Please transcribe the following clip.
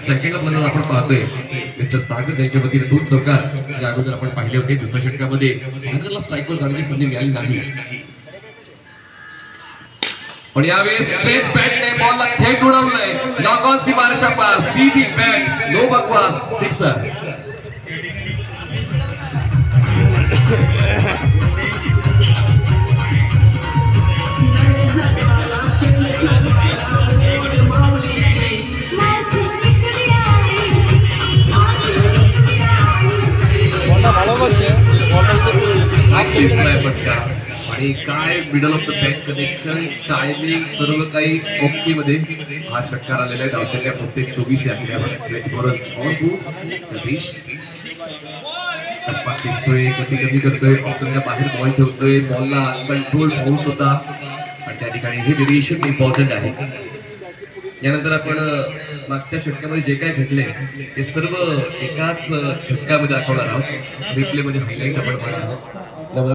Second मध्ये आपण पाहतोय मिस्टर सागर त्यांच्या वतीने 2 चौकार या अगोदर आपण पाहिले होते. दुसऱ्या षटकामध्ये सागरला स्ट्राईकवर जाण्याची संधी मिळाली नाही. पण यावेळेस स्ट्रेट बॅटने बॉलला थेट उडवलंय. लॉक ऑन सीमारेषा पार, सीधी बॅट, नो बकवास, सिक्सर. आणि काय middle of the bat connection, timing सर्व काही ओके मध्ये हा षटकार आलेला आहे. धावसंख्या पुस्तक 24 आहे आपल्यावर. 24 ऑन बोर्ड. जगदीश टप्पा दिसतोय, कधी कधी करतोय, ऑप्शनच्या बाहेर बॉल ठेवतोय. बॉलला कंट्रोल पाऊस होता आणि त्या ठिकाणी हे व्हेरिएशन इम्पॉर्टंट आहे. यानंतर आपण मागच्या षटकामध्ये जे काय घडले ते सर्व एकाच घटकामध्ये दाखवणार आहोत. रिप्ले मध्ये हायलाइट आपण करणार आहोत.